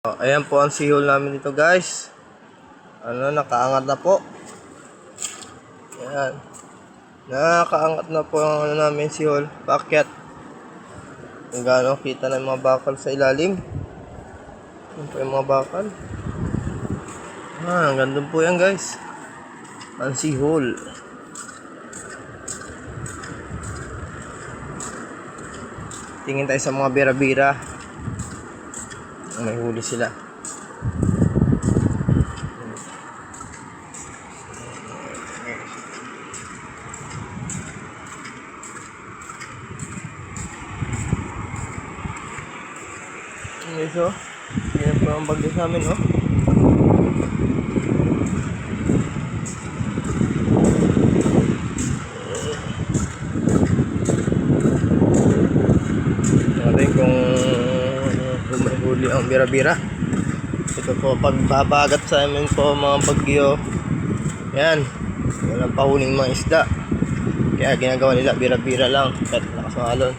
Ayan po ang sihol namin dito, guys. Nakaangat na po. Ayan. Nakaangat na po ang namin sihol. Paakyat. Kung gaano kita ng mga bakal sa ilalim. Ayan po yung mga bakal. Ang ganda po yan, guys. Ang sihol. Tingin tayo sa mga bira-bira. May huli sila. Okay, so yan po ang bagyo sa amin, oh. Natin kung may huli ang bira-bira. Ito po pagbabagat sa amin po mga bagyo. Yan, walang pahuling mga isda. Kaya ginagawa nila bira-bira lang kahit lakas ng alon.